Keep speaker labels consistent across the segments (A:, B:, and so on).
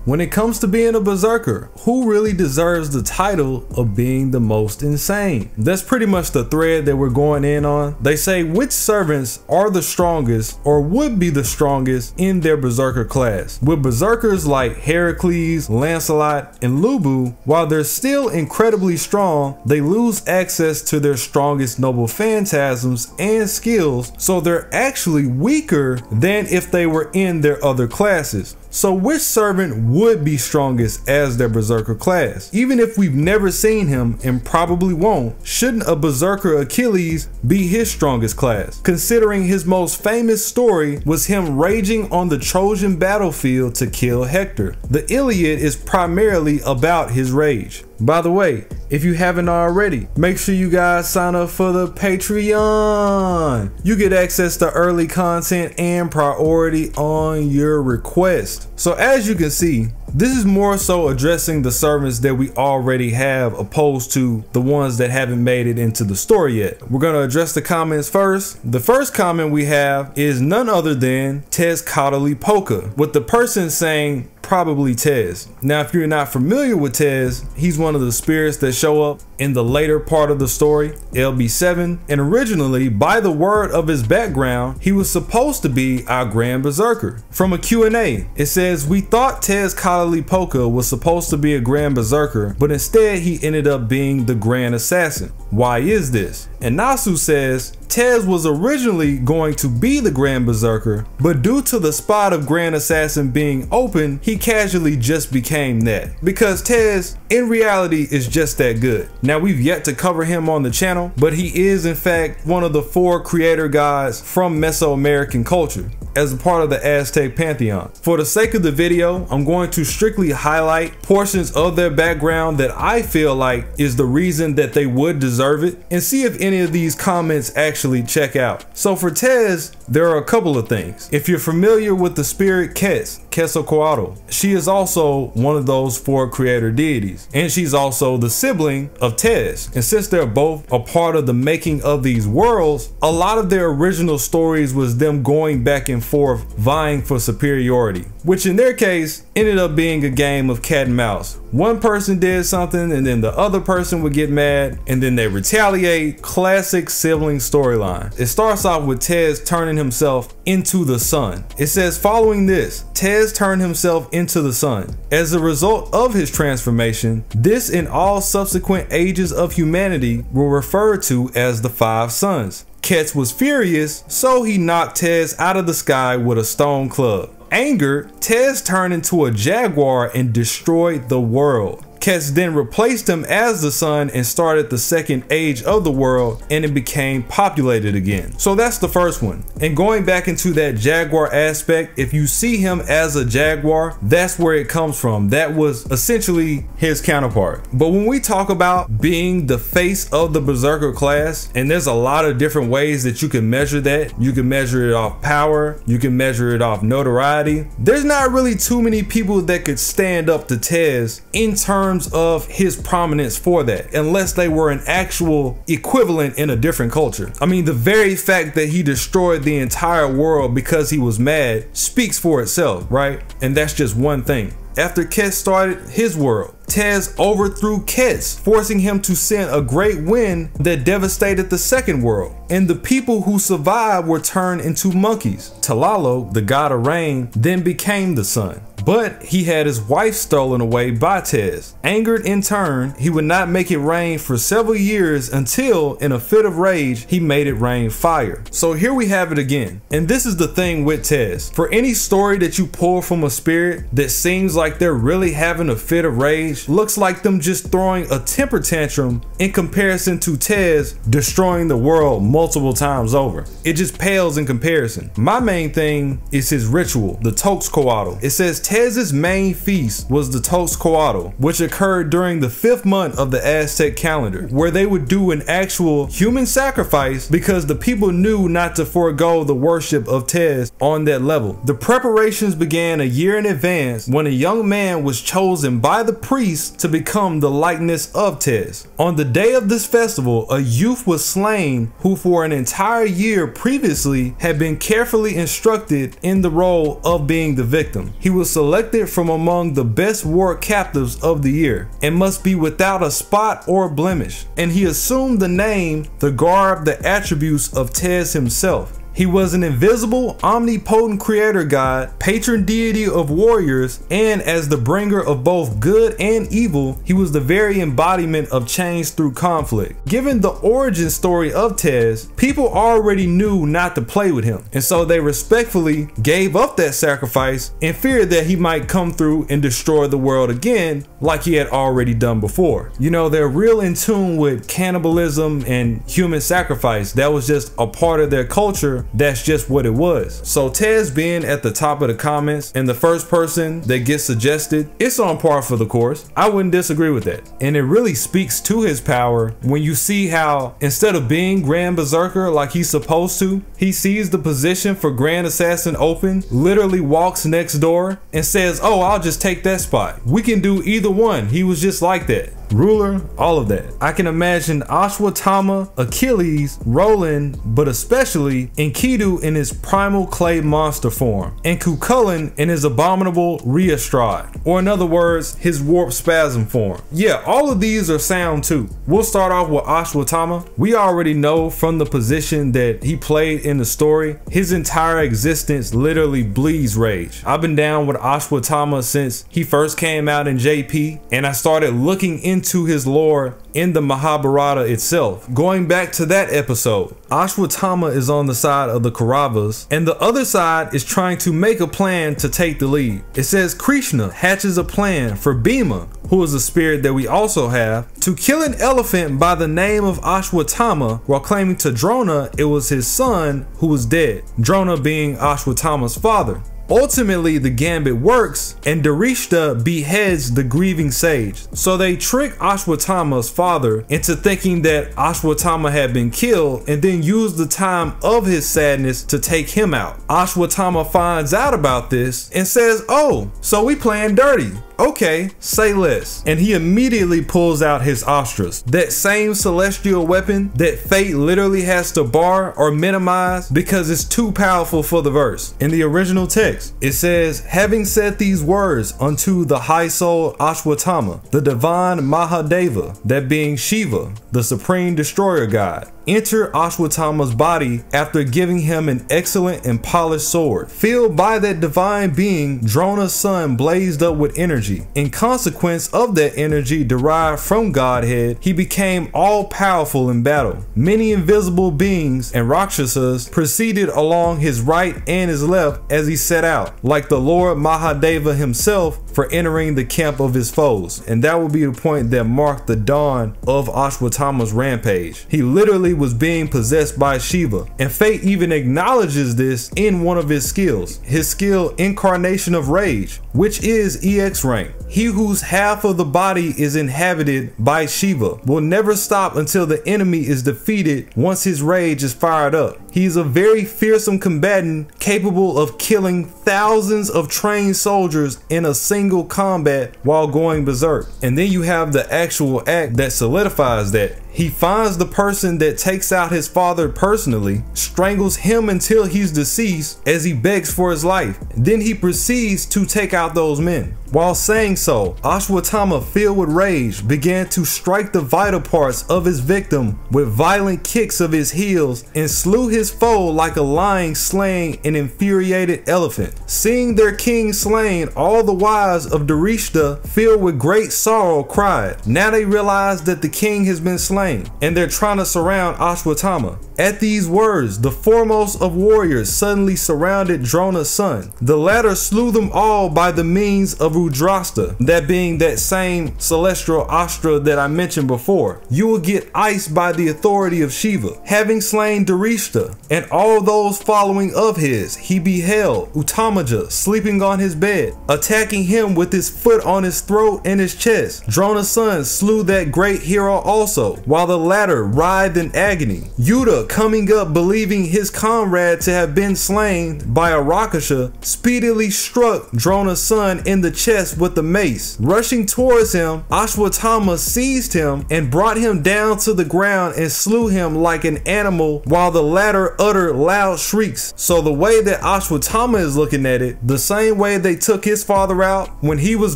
A: When it comes to being a berserker, who really deserves the title of being the most insane? That's pretty much the thread that we're going in on. They say which servants are the strongest or would be the strongest in their berserker class. With berserkers like Heracles, Lancelot, and Lubu, while they're still incredibly strong, they lose access to their strongest noble phantasms and skills, so they're actually weaker than if they were in their other classes. So which servant would be strongest as their berserker class? Even if we've never seen him and probably won't, shouldn't a berserker Achilles be his strongest class? Considering his most famous story was him raging on the Trojan battlefield to kill Hector. The Iliad is primarily about his rage. By the way, if you haven't already, make sure you guys sign up for the Patreon. You get access to early content and priority on your request. So as you can see, this is more so addressing the servants that we already have opposed to the ones that haven't made it into the story yet. We're going to address the comments first. The first comment we have is none other than Tsiah, with the person saying probably Tez. Now, if you're not familiar with Tez, he's one of the spirits that show up in the later part of the story, LB7, and originally, by the word of his background, he was supposed to be our Grand Berserker. From a Q&A, it says, we thought Tsiah was supposed to be a Grand Berserker, but instead he ended up being the Grand Assassin. Why is this? And Nasu says, Tez was originally going to be the Grand Berserker, but due to the spot of Grand Assassin being open, he casually just became that. Because Tez, in reality, is just that good. Now, we've yet to cover him on the channel, but he is in fact one of the 4 creator gods from Mesoamerican culture, as a part of the Aztec pantheon. For the sake of the video, I'm going to strictly highlight portions of their background that I feel like is the reason that they would deserve it, and see if any of these comments actually check out. So for Tez, there are a couple of things. If you're familiar with the spirit Quetzalcoatl, she is also one of those 4 creator deities, and she's also the sibling of Tez. And since they're both a part of the making of these worlds, a lot of their original stories was them going back and forth vying for superiority, which in their case ended up being a game of cat and mouse. One person did something and then the other person would get mad and then they retaliate. Classic sibling storyline. It starts off with Tez turning himself into the sun. It says, following this, Tez turned himself into the sun. As a result of his transformation, this and all subsequent ages of humanity were referred to as the 5 suns. Quetz was furious, so he knocked Tez out of the sky with a stone club. Angered, Tez turned into a jaguar and destroyed the world. Quetz then replaced him as the sun and started the second age of the world, and it became populated again. So that's the first one. And going back into that jaguar aspect, if you see him as a jaguar, that's where it comes from. That was essentially his counterpart. But when we talk about being the face of the berserker class, and there's a lot of different ways that you can measure that. You can measure it off power, you can measure it off notoriety. There's not really too many people that could stand up to Tez in terms of his prominence for that, unless they were an actual equivalent in a different culture. I mean, the very fact that he destroyed the entire world because he was mad speaks for itself, right? And that's just one thing. After Quetz started his world, Tez overthrew Quetz, forcing him to send a great wind that devastated the second world, and the people who survived were turned into monkeys. Talalo, the god of rain, then became the sun. But he had his wife stolen away by Tez. Angered in turn, he would not make it rain for several years until, in a fit of rage, he made it rain fire. So here we have it again. And this is the thing with Tez. For any story that you pull from a spirit that seems like they're really having a fit of rage, looks like them just throwing a temper tantrum in comparison to Tez destroying the world multiple times over. It just pales in comparison. My main thing is his ritual, the Toxcoatl. It says Tez's main feast was the Toxcoatl, which occurred during the 5th month of the Aztec calendar, where they would do an actual human sacrifice because the people knew not to forego the worship of Tez on that level. The preparations began a year in advance when a young man was chosen by the priest to become the likeness of Tez. On the day of this festival, a youth was slain who for an entire year previously had been carefully instructed in the role of being the victim. He was selected from among the best war captives of the year, and must be without a spot or blemish. And he assumed the name, the garb, the attributes of Tsiah himself. He was an invisible, omnipotent creator god, patron deity of warriors, and as the bringer of both good and evil, he was the very embodiment of change through conflict. Given the origin story of Tsiah, people already knew not to play with him, and so they respectfully gave up that sacrifice in fear that he might come through and destroy the world again like he had already done before. You know, they're real in tune with cannibalism and human sacrifice. That was just a part of their culture. That's just what it was. So Tsiah being at the top of the comments and the first person that gets suggested, it's on par for the course. I wouldn't disagree with that. And it really speaks to his power when you see how instead of being Grand Berserker like he's supposed to, he sees the position for Grand Assassin open, literally walks next door and says, oh, I'll just take that spot. We can do either one. He was just like that. Ruler, all of that. I can imagine Ashwatthama, Achilles, Roland, but especially Enkidu in his primal clay monster form, and Cuchulainn in his abominable Rheastrad, or in other words, his warp spasm form. Yeah, all of these are sound too. We'll start off with Ashwatthama. We already know from the position that he played in the story, his entire existence literally bleeds rage. I've been down with Ashwatthama since he first came out in JP, and I started looking into his lore in the Mahabharata itself. Going back to that episode, Ashwatthama is on the side of the Kauravas, and the other side is trying to make a plan to take the lead. It says Krishna hatches a plan for Bhima, who is a spirit that we also have, to kill an elephant by the name of Ashwatthama, while claiming to Drona it was his son who was dead, Drona being Ashwatthama's father. Ultimately, the gambit works and Darishta beheads the grieving sage. So they trick Ashwatthama's father into thinking that Ashwatthama had been killed and then use the time of his sadness to take him out. Ashwatthama finds out about this and says, oh, so we playing dirty. Okay, say less. And he immediately pulls out his Ostras, that same celestial weapon that fate literally has to bar or minimize because it's too powerful for the verse. In the original text, it says, having said these words unto the high soul Ashwatthama, the divine Mahadeva, that being Shiva, the supreme destroyer god, enter Ashwatthama's body after giving him an excellent and polished sword. Filled by that divine being, Drona's sun blazed up with energy. In consequence of that energy derived from Godhead, he became all-powerful in battle. Many invisible beings and Rakshasas proceeded along his right and his left as he set out, like the Lord Mahadeva himself for entering the camp of his foes. And that will be the point that marked the dawn of Ashwatthama's rampage. He literally was being possessed by Shiva, and fate even acknowledges this in one of his skills, his skill Incarnation of Rage, which is EX rank. He whose half of the body is inhabited by Shiva will never stop until the enemy is defeated once his rage is fired up. He is a very fearsome combatant capable of killing thousands of trained soldiers in a single combat while going berserk. And then you have the actual act that solidifies that. He finds the person that takes out his father personally, strangles him until he's deceased as he begs for his life. Then he proceeds to take out those men. While saying so, Ashwatthama, filled with rage, began to strike the vital parts of his victim with violent kicks of his heels and slew his foe like a lion slaying an infuriated elephant. Seeing their king slain, all the wives of Darishta, filled with great sorrow, cried. Now they realize that the king has been slain, and they're trying to surround Ashwatthama. At these words, the foremost of warriors suddenly surrounded Drona's son. The latter slew them all by the means of Rudrasta, that being that same celestial Astra that I mentioned before. You will get iced by the authority of Shiva. Having slain Darishta and all those following of his, he beheld Uttamaja sleeping on his bed, attacking him with his foot on his throat and his chest. Drona's son slew that great hero also, while the latter writhed in agony. Yuddha Tsiah, coming up believing his comrade to have been slain by a Rakasha, speedily struck Drona's son in the chest with the mace. Rushing towards him, Ashwatthama seized him and brought him down to the ground and slew him like an animal while the latter uttered loud shrieks. So the way that Ashwatthama is looking at it, the same way they took his father out when he was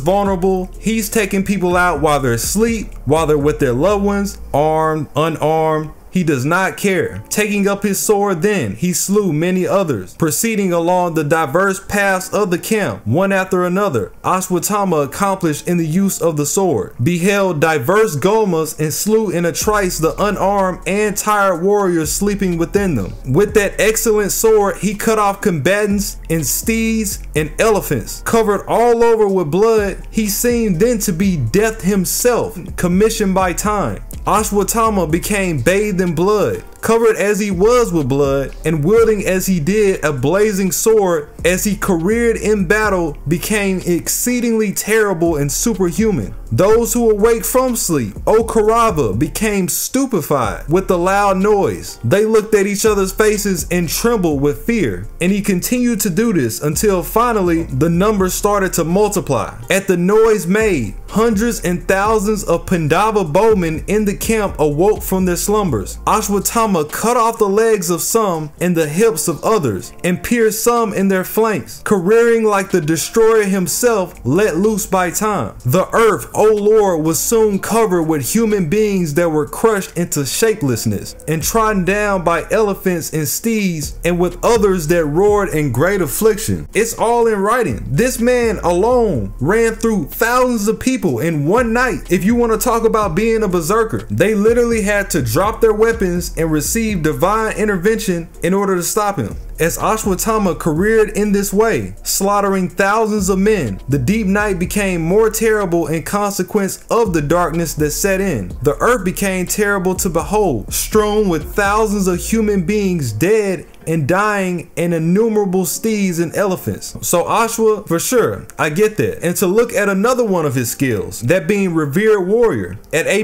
A: vulnerable, he's taking people out while they're asleep, while they're with their loved ones, armed, unarmed. He does not care. Taking up his sword then, he slew many others. Proceeding along the diverse paths of the camp, one after another, Ashwatthama accomplished in the use of the sword, beheld diverse gomas and slew in a trice the unarmed and tired warriors sleeping within them. With that excellent sword, he cut off combatants and steeds and elephants. Covered all over with blood, he seemed then to be death himself, commissioned by time. Ashwatthama became bathed in blood, covered as he was with blood, and wielding as he did a blazing sword, as he careered in battle, became exceedingly terrible and superhuman. Those who awake from sleep, O Karava, became stupefied with the loud noise. They looked at each other's faces and trembled with fear. And he continued to do this until finally the numbers started to multiply. At the noise made, hundreds and thousands of Pandava bowmen in the camp awoke from their slumbers. Ashwatthama cut off the legs of some and the hips of others, and pierced some in their flanks, careering like the destroyer himself let loose by time. The earth, O Lord, was soon covered with human beings that were crushed into shapelessness and trodden down by elephants and steeds, and with others that roared in great affliction. It's all in writing. This man alone ran through thousands of people in one night. If you want to talk about being a berserker, they literally had to drop their weapons and receive divine intervention in order to stop him. As Ashwatthama careered in this way, slaughtering thousands of men, the deep night became more terrible in consequence of the darkness that set in. The earth became terrible to behold, strewn with thousands of human beings dead and dying, and innumerable steeds and elephants. So Ashwa, for sure, I get that. And to look at another one of his skills, that being revered warrior, at A+,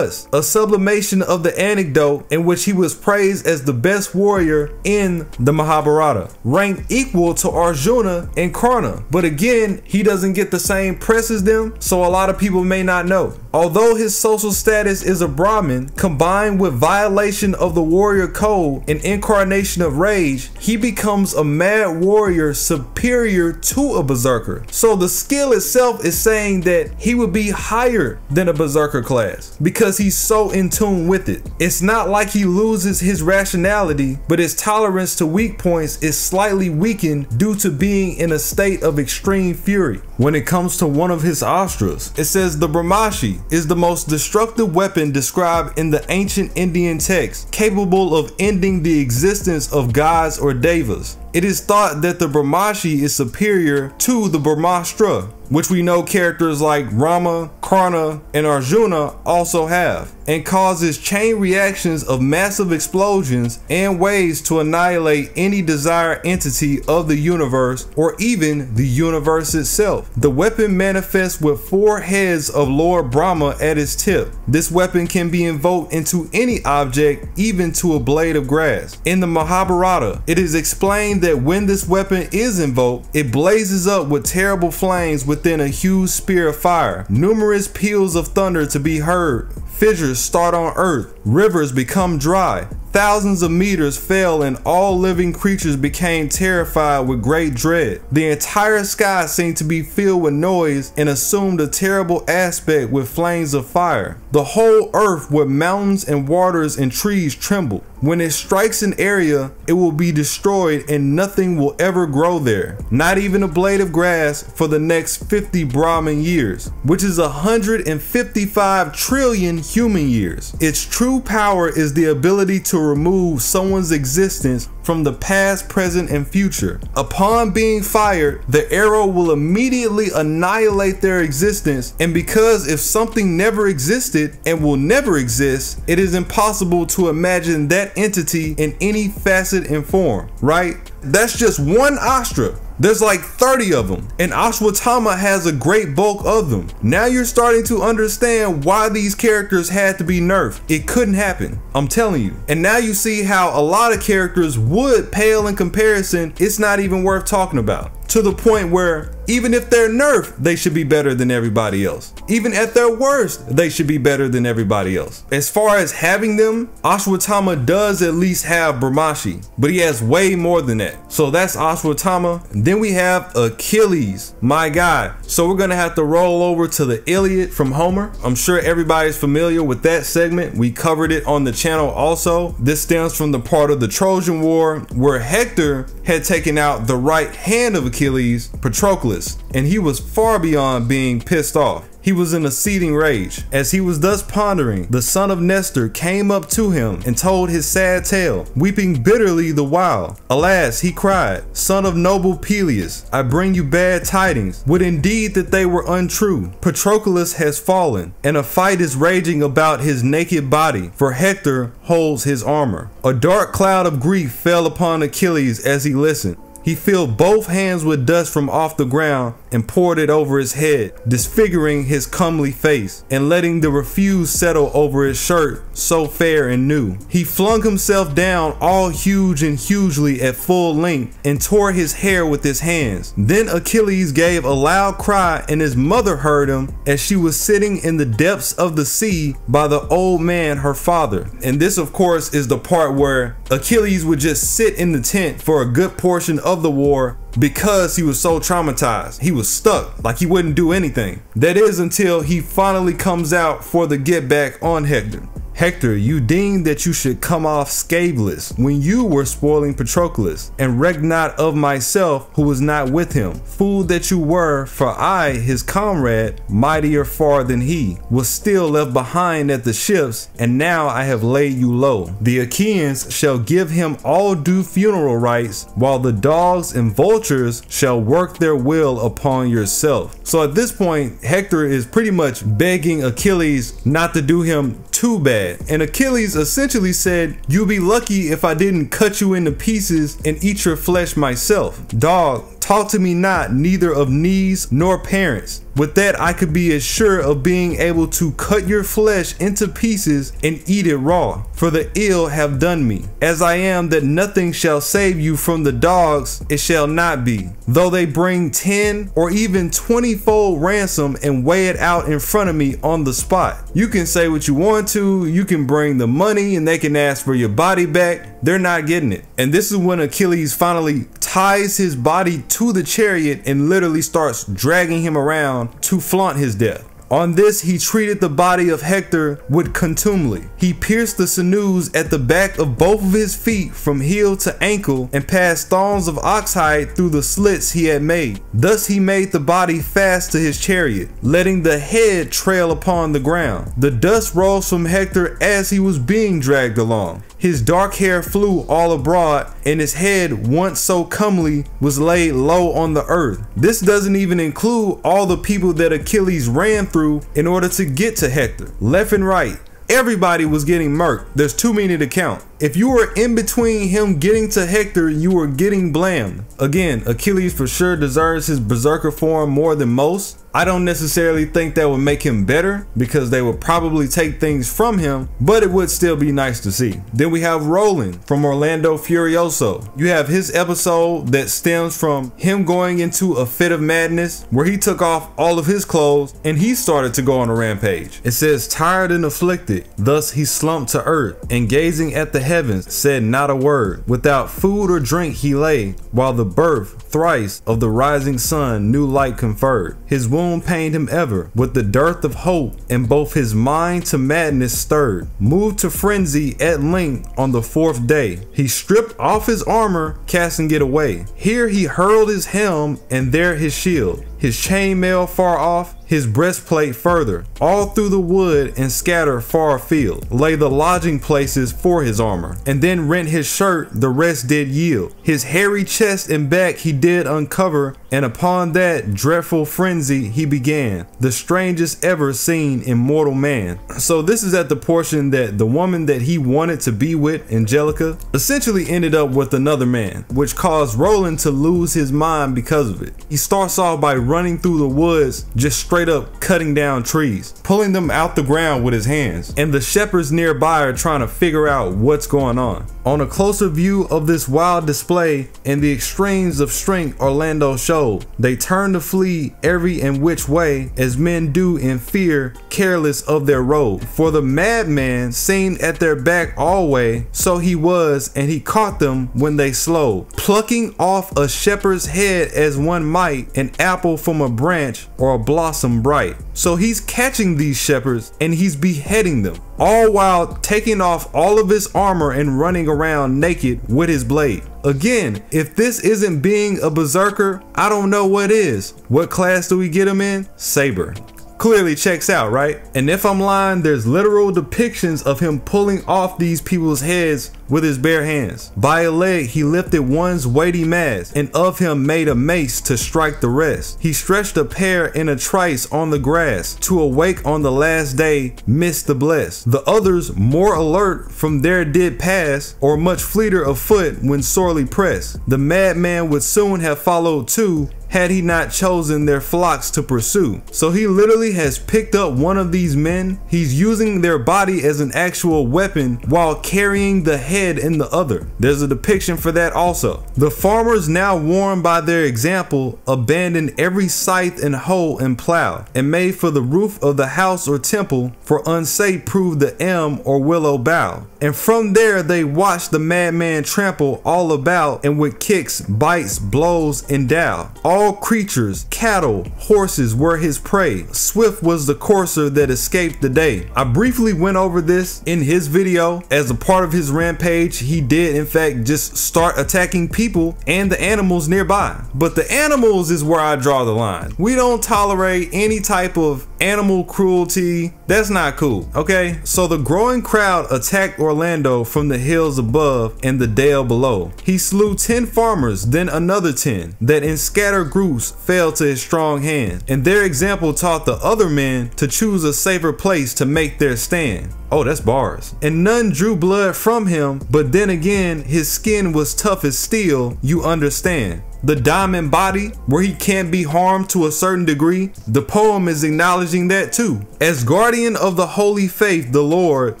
A: a sublimation of the anecdote in which he was praised as the best warrior in the Mahabharata, ranked equal to Arjuna and Karna. But again, he doesn't get the same press as them, so a lot of people may not know. Although his social status is a Brahmin, combined with violation of the warrior code and incarnation of rage, he becomes a mad warrior superior to a berserker. So the skill itself is saying that he would be higher than a berserker class because he's so in tune with it. It's not like he loses his rationality, but his tolerance to weak points is slightly weakened due to being in a state of extreme fury. When it comes to one of his astras, it says the Brahmashi is the most destructive weapon described in the ancient Indian text, capable of ending the existence of gods or devas. It is thought that the Brahmashi is superior to the Brahmastra, which we know characters like Rama, Karna, and Arjuna also have, and causes chain reactions of massive explosions and ways to annihilate any desired entity of the universe or even the universe itself. The weapon manifests with 4 heads of Lord Brahma at its tip. This weapon can be invoked into any object, even to a blade of grass. In the Mahabharata, it is explained that when this weapon is invoked, it blazes up with terrible flames within a huge spear of fire, numerous peals of thunder to be heard, fissures start on earth, rivers become dry, thousands of meters fell, and all living creatures became terrified with great dread. The entire sky seemed to be filled with noise and assumed a terrible aspect with flames of fire. The whole earth with mountains and waters and trees trembled. When it strikes an area, it will be destroyed and nothing will ever grow there, not even a blade of grass for the next 50 Brahmin years, which is 155 trillion human years. Its true power is the ability to remove someone's existence from the past, present, and future. Upon being fired, the arrow will immediately annihilate their existence, and because if something never existed and will never exist, it is impossible to imagine that entity in any facet and form, right? That's just one astra. There's like 30 of them, and Ashwatthama has a great bulk of them. Now you're starting to understand why these characters had to be nerfed. It couldn't happen, I'm telling you. And now you see how a lot of characters would pale in comparison. It's not even worth talking about. To the point where even if they're nerfed, they should be better than everybody else. Even at their worst, they should be better than everybody else. As far as having them, Ashwatthama does at least have Brahmashi, but he has way more than that. So that's Ashwatthama. And then we have Achilles, my guy. So we're gonna have to roll over to the Iliad from Homer. I'm sure everybody's familiar with that segment. We covered it on the channel also. This stems from the part of the Trojan War where Hector had taken out the right hand of Achilles, Patroclus, and he was far beyond being pissed off. He was in a seething rage. As he was thus pondering, the son of Nestor came up to him and told his sad tale, weeping bitterly the while. Alas, he cried, son of noble Peleus, I bring you bad tidings. Would indeed that they were untrue. Patroclus has fallen, and a fight is raging about his naked body, for Hector holds his armor. A dark cloud of grief fell upon Achilles as he listened. He filled both hands with dust from off the ground and poured it over his head, disfiguring his comely face and letting the refuse settle over his shirt so fair and new. He flung himself down all huge and hugely at full length and tore his hair with his hands. Then Achilles gave a loud cry, and his mother heard him as she was sitting in the depths of the sea by the old man her father. And this of course is the part where Achilles would just sit in the tent for a good portion of the war because he was so traumatized. He was stuck, like he wouldn't do anything. That is until he finally comes out for the get back on Hector. Hector, you deemed that you should come off scatheless when you were spoiling Patroclus, and recked not of myself who was not with him. Fool that you were, for I, his comrade, mightier far than he, was still left behind at the ships, and now I have laid you low. The Achaeans shall give him all due funeral rites, while the dogs and vultures shall work their will upon yourself. So at this point, Hector is pretty much begging Achilles not to do him too bad. And Achilles essentially said, you'll be lucky if I didn't cut you into pieces and eat your flesh myself. Dog, talk to me not neither of knees nor parents. With that, I could be as sure of being able to cut your flesh into pieces and eat it raw, for the ill have done me. As I am that nothing shall save you from the dogs, it shall not be. Though they bring 10 or even 20-fold ransom and weigh it out in front of me on the spot. You can say what you want to, you can bring the money and they can ask for your body back. They're not getting it. And this is when Achilles finally ties his body to the chariot and literally starts dragging him around to flaunt his death. On this, he treated the body of Hector with contumely. He pierced the sinews at the back of both of his feet from heel to ankle and passed thongs of oxhide through the slits he had made. Thus he made the body fast to his chariot, letting the head trail upon the ground. The dust rose from Hector as he was being dragged along. His dark hair flew all abroad, and his head, once so comely, was laid low on the earth. This doesn't even include all the people that Achilles ran through in order to get to Hector. Left and right, everybody was getting murked. There's too many to count. If you were in between him getting to Hector, you were getting blamed. Again, Achilles for sure deserves his Berserker form more than most. I don't necessarily think that would make him better because they would probably take things from him, but it would still be nice to see. Then we have Roland from Orlando Furioso. You have his episode that stems from him going into a fit of madness where he took off all of his clothes and he started to go on a rampage. It says, tired and afflicted, thus he slumped to earth and gazing at the heavens said not a word. Without food or drink he lay, while the birth thrice of the rising sun new light conferred. His wound pained him ever with the dearth of hope, and both his mind to madness stirred. Moved to frenzy at length on the fourth day, he stripped off his armor, casting it away. Here he hurled his helm, and there his shield. His chainmail far off, his breastplate further, all through the wood and scatter far afield, lay the lodging places for his armor, and then rent his shirt, the rest did yield. His hairy chest and back he did uncover, and upon that dreadful frenzy he began, the strangest ever seen in mortal man. So this is at the portion that the woman that he wanted to be with, Angelica, essentially ended up with another man, which caused Roland to lose his mind because of it. He starts off by running through the woods, just straight up cutting down trees, pulling them out the ground with his hands, and the shepherds nearby are trying to figure out what's going on. On a closer view of this wild display and the extremes of strength Orlando showed, they turned to flee every and which way, as men do in fear, careless of their road. For the madman seemed at their back alway, so he was, and he caught them when they slowed, plucking off a shepherd's head as one might an apple from a branch or a blossom bright. So he's catching these shepherds and he's beheading them, all while taking off all of his armor and running around naked with his blade. Again, if this isn't being a berserker, I don't know what is. What class do we get him in? Saber. Clearly checks out, right? And if I'm lying, there's literal depictions of him pulling off these people's heads with his bare hands. By a leg he lifted one's weighty mass, and of him made a mace to strike the rest. He stretched a pair in a trice on the grass, to awake on the last day missed the blessed. The others, more alert, from there did pass, or much fleeter of foot when sorely pressed. The madman would soon have followed too, had he not chosen their flocks to pursue. So he literally has picked up one of these men. He's using their body as an actual weapon while carrying the head in the other. There's a depiction for that also. The farmers, now warned by their example, abandoned every scythe and hoe and plow, and made for the roof of the house or temple, for unsafe proved the elm or willow bough. And from there they watched the madman trample all about, and with kicks, bites, blows endow. All creatures, cattle, horses were his prey. Swift was the courser that escaped the day. I briefly went over this in his video. As a part of his rampage, he did in fact just start attacking people and the animals nearby. But the animals is where I draw the line. We don't tolerate any type of animal cruelty. That's not cool, okay? So the growing crowd attacked Orlando from the hills above and the dale below. He slew 10 farmers, then another 10, that in scattered groups fell to his strong hand, and their example taught the other men to choose a safer place to make their stand. Oh, that's bars. And none drew blood from him, but then again, his skin was tough as steel, you understand. The diamond body, where he can't be harmed to a certain degree, the poem is acknowledging that too. As guardian of the holy faith, the Lord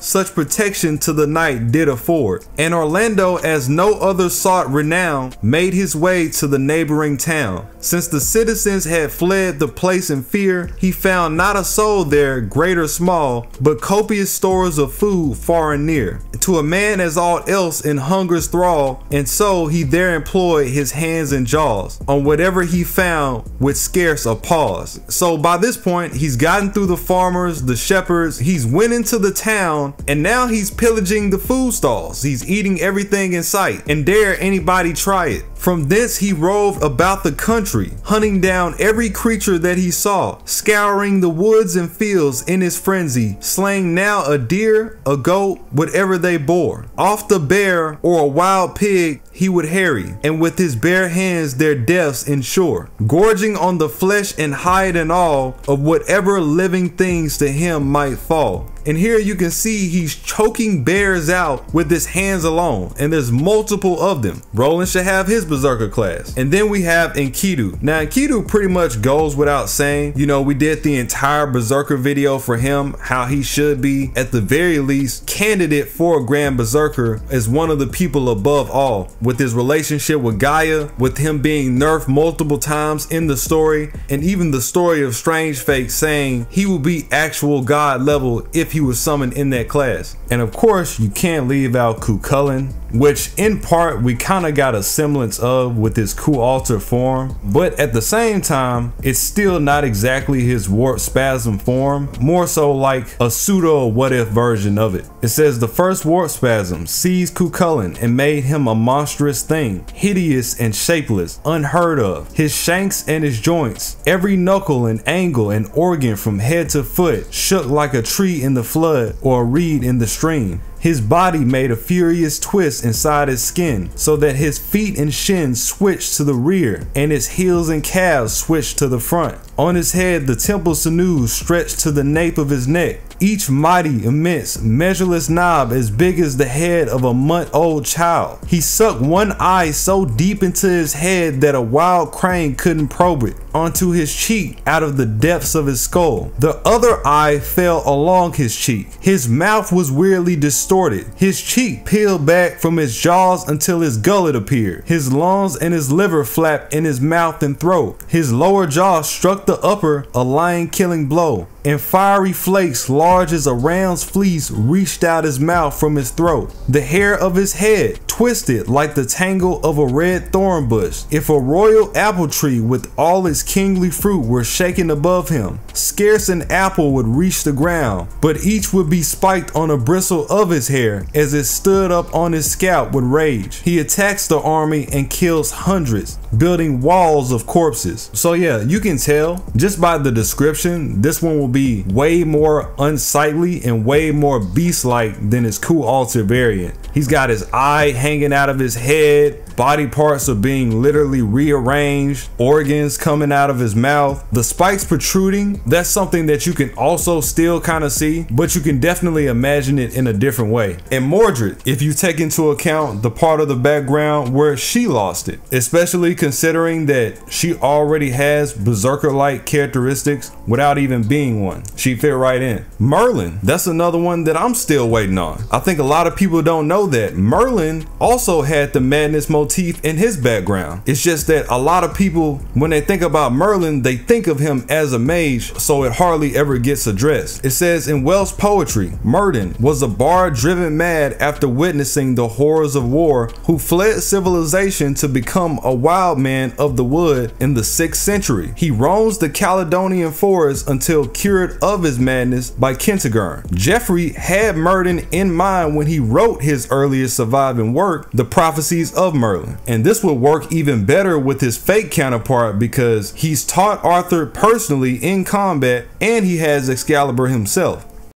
A: such protection to the knight did afford. And Orlando, as no other sought renown, made his way to the neighboring town. Since the citizens had fled the place in fear, he found not a soul there, great or small, but copious stores of food far and near. To a man as all else in hunger's thrall, and so he there employed his hands and jaws on whatever he found with scarce a pause. So by this point, he's gotten through the farmers, the shepherds, he's went into the town, and now he's pillaging the food stalls. He's eating everything in sight, and dare anybody try it. From thence he roved about the country, hunting down every creature that he saw, scouring the woods and fields in his frenzy, slaying now a deer, a goat, whatever they bore. Off the bear or a wild pig he would harry, and with his bare hands their deaths ensure, gorging on the flesh and hide and all of whatever living things to him might fall. And here you can see he's choking bears out with his hands alone, and there's multiple of them. Roland should have his berserker class. And then we have Enkidu. Now Enkidu pretty much goes without saying. You know, we did the entire berserker video for him, how he should be at the very least candidate for a grand berserker as one of the people above all, with his relationship with Gaia, with him being nerfed multiple times in the story, and even the story of Strange Fate saying he will be actual god level if if he was summoned in that class. And of course, you can't leave out Cuchulainn, which in part we kind of got a semblance of with his Ku-Alter form, but at the same time, it's still not exactly his warp spasm form, more so like a pseudo what-if version of it. It says the first warp spasm seized Cuchulainn and made him a monstrous thing, hideous and shapeless, unheard of. His shanks and his joints, every knuckle and angle and organ from head to foot shook like a tree in the flood or a reed in the stream. His body made a furious twist inside his skin, so that his feet and shins switched to the rear, and his heels and calves switched to the front. On his head, the temple sinews stretched to the nape of his neck, each mighty, immense, measureless knob as big as the head of a month-old child. He sucked one eye so deep into his head that a wild crane couldn't probe it, onto his cheek out of the depths of his skull. The other eye fell along his cheek. His mouth was weirdly distorted. His cheek peeled back from his jaws until his gullet appeared. His lungs and his liver flapped in his mouth and throat. His lower jaw struck the upper, a lion-killing blow, and fiery flakes large as a ram's fleece reached out his mouth from his throat. The hair of his head twisted like the tangle of a red thorn bush. If a royal apple tree with all its kingly fruit were shaken above him, scarce an apple would reach the ground, but each would be spiked on a bristle of his hair as it stood up on his scalp with rage. He attacks the army and kills hundreds, building walls of corpses. So yeah, you can tell just by the description, this one will be way more unsightly and way more beast-like than his Ku-Alter variant. He's got his eye hanging out of his head, body parts are being literally rearranged, organs coming out of his mouth, the spikes protruding. That's something that you can also still kind of see, but you can definitely imagine it in a different way. And Mordred, if you take into account the part of the background where she lost it, especially considering that she already has Berserker-like characteristics without even being one. She fit right in. Merlin, that's another one that I'm still waiting on. I think a lot of people don't know that Merlin also had the madness motif in his background. It's just that a lot of people, when they think about Merlin, they think of him as a mage, so it hardly ever gets addressed. It says in Welsh poetry, Merlin was a bard driven mad after witnessing the horrors of war, who fled civilization to become a wild man of the wood in the 6th century. He roams the Caledonian forest until cured of his madness by Kentigern. Geoffrey had Merlin in mind when he wrote his earliest surviving work, The Prophecies of Merlin. And this would work even better with his fake counterpart because he's taught Arthur personally in combat and he has Excalibur himself.